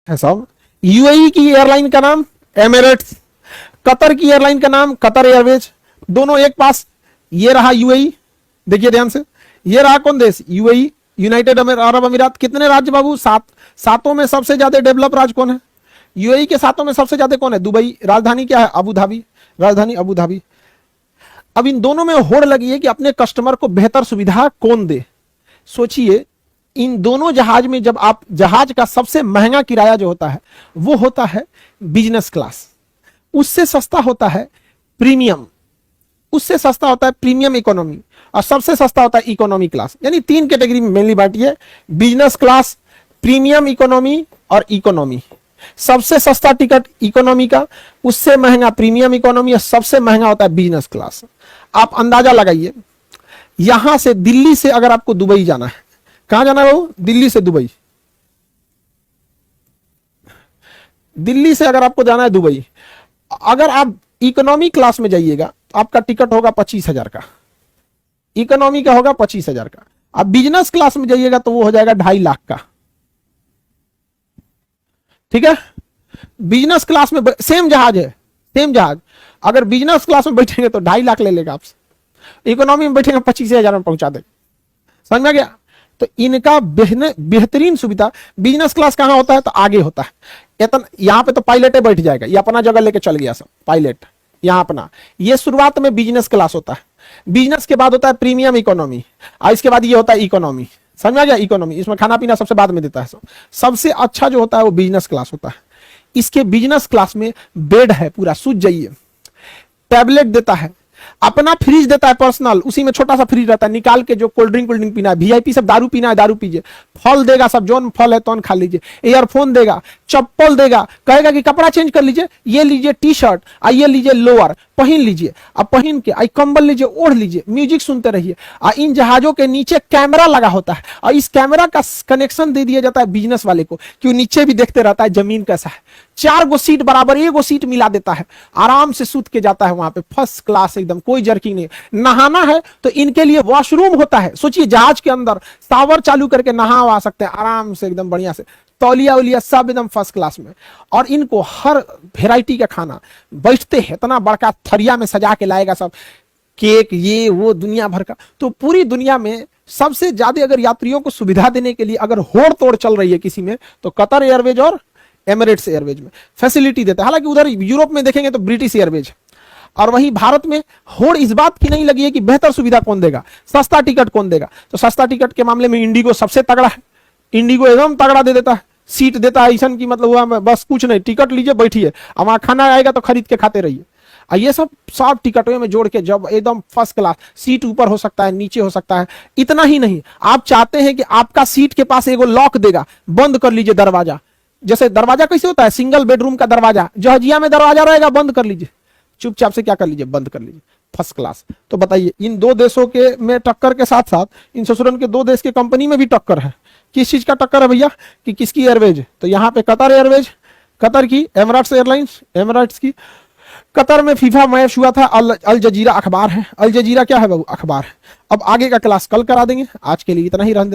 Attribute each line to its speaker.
Speaker 1: है सब। यूएई की एयरलाइन का नाम एमिरेट्स, कतर की एयरलाइन का नाम कतर एयरवेज, दोनों एक पास। ये रहा यूएई, देखिए ध्यान से, ये रहा कौन देश, यूएई, यूनाइटेड अरब अमीरात। कितने राज्य बाबू, 7। सातों में सबसे ज्यादा डेवलप राज्य कौन है, यूएई के सातों में सबसे ज्यादा कौन है, दुबई। राजधानी क्या है, अबू धाबी, राजधानी अबू धाबी। अब इन दोनों में होड़ लगी है कि अपने कस्टमर को बेहतर सुविधा कौन दे। सोचिए, इन दोनों जहाज में जब आप, जहाज का सबसे महंगा किराया जो होता है वो होता है बिजनेस क्लास, उससे सस्ता होता है प्रीमियम, उससे सस्ता होता है प्रीमियम इकोनॉमी, और सबसे सस्ता होता है इकोनॉमी क्लास। यानी 3 कैटेगरी में मेनली बांटिए, बिजनेस क्लास, प्रीमियम इकोनॉमी और इकोनॉमी। सबसे सस्ता टिकट इकोनॉमी का, उससे महंगा प्रीमियम इकोनॉमी, और सबसे महंगा होता है बिजनेस क्लास। आप अंदाजा लगाइए, यहां से दिल्ली से अगर आपको दुबई जाना है, कहां जाना है वो, दिल्ली से दुबई, दिल्ली से अगर आपको जाना है दुबई, अगर आप इकोनॉमी क्लास में जाइएगा तो आपका टिकट होगा 25,000 का, इकोनॉमी का होगा 25,000 का। आप बिजनेस क्लास में जाइएगा तो वो हो जाएगा 2.5 लाख का। ठीक है, बिजनेस क्लास में सेम जहाज है, सेम जहाज, अगर बिजनेस क्लास में बैठेंगे तो 2.5 लाख ले लेगा आपसे, इकोनॉमी में बैठेंगे 25,000 में पहुंचा देगा। समझ में गया। तो इनका बेहतरीन सुविधा, बिजनेस क्लास कहां होता है, तो आगे होता है। यहां पे तो पायलट बैठ जाएगा, ये अपना जगह लेके चल गया सब पायलट, यहां अपना, ये शुरुआत में बिजनेस क्लास होता है। बिजनेस के बाद होता है प्रीमियम इकोनॉमी, और इसके बाद ये होता है इकोनॉमी। समझ में आ गया, इकोनॉमी, इसमें खाना पीना सबसे बाद में देता है। सबसे अच्छा जो होता है वो बिजनेस क्लास होता है। इसके बिजनेस क्लास में बेड है पूरा, सूझ जाइए, टैबलेट देता है, अपना फ्रिज देता है पर्सनल, उसी में छोटा सा फ्रिज रहता है, निकाल के जो कोल्ड ड्रिंक पीना है, वीआईपी सब दारू पीना है दारू पीजिए, फल देगा सब, जोन फल है तो खा लीजिए, ईयरफोन देगा, चप्पल देगा, कहेगा कि कपड़ा चेंज कर लीजिए, ये लीजिए टी शर्ट, ये लीजिए लोअर पहन लीजिए, अब पहन के आई कंबल लीजिए ओढ़ लीजिए, म्यूजिक सुनते रहिए। इन जहाजों के नीचे कैमरा लगा होता है, और इस कैमरा का कनेक्शन दे दिया जाता है बिजनेस वाले को, कि नीचे भी देखते रहता है जमीन कैसा है। 4 गो सीट बराबर, 1 गो सीट मिला देता है, आराम से सूत के जाता है वहां पे, फर्स्ट क्लास एकदम, कोई जर्किंग नहीं। नहाना है तो इनके लिए वॉशरूम होता है, सोचिए जहाज के अंदर शावर चालू करके नहा आ सकते हैं आराम से एकदम बढ़िया से, तौलिया उलिया सब एकदम फर्स्ट क्लास में। और इनको हर वेराइटी का खाना, बैठते हैं इतना बड़का थरिया में सजा के लाएगा सब, केक ये वो दुनिया भर का। तो पूरी दुनिया में सबसे ज्यादा अगर यात्रियों को सुविधा देने के लिए अगर होड़ तोड़ चल रही है किसी में, तो कतर एयरवेज और एमिरेट्स एयरवेज में फैसिलिटी देता है। हालांकि उधर यूरोप में देखेंगे तो ब्रिटिश एयरवेज, और वहीं भारत में होड़ इस बात की नहीं लगी है कि बेहतर सुविधा कौन देगा, सस्ता टिकट कौन देगा। तो सस्ता टिकट के मामले में इंडिगो सबसे तगड़ा है, इंडिगो एकदम तगड़ा दे देता है, सीट देता है ऐसा की मतलब हुआ बस कुछ नहीं, टिकट लीजिए बैठिए, अब वहां खाना आएगा तो खरीद के खाते रहिए। ये सब टिकटों में जोड़ के जब एकदम फर्स्ट क्लास, सीट ऊपर हो सकता है नीचे हो सकता है। इतना ही नहीं, आप चाहते हैं कि आपका सीट के पास एगो लॉक देगा, बंद कर लीजिए दरवाजा, जैसे दरवाजा कैसे होता है, सिंगल बेडरूम का दरवाजा, जहाजिया में दरवाजा रहेगा, बंद कर लीजिए, चुपचाप से क्या कर लीजिए, बंद कर लीजिए, फर्स्ट क्लास। तो बताइए, इन 2 देशों के में टक्कर के साथ साथ इन ससुरन के 2 देश के कंपनी में भी टक्कर है। किस चीज का टक्कर है भैया, कि किसकी एयरवेज, तो यहाँ पे कतर एयरवेज, कतर की, एमिरेट्स एयरलाइंस, एमिरेट्स की। कतर में फीफा मैच हुआ था, अल जजीरा अखबार है, अल जजीरा क्या है बाबू, अखबार है। अब आगे का क्लास कल करा देंगे, आज के लिए इतना ही रहने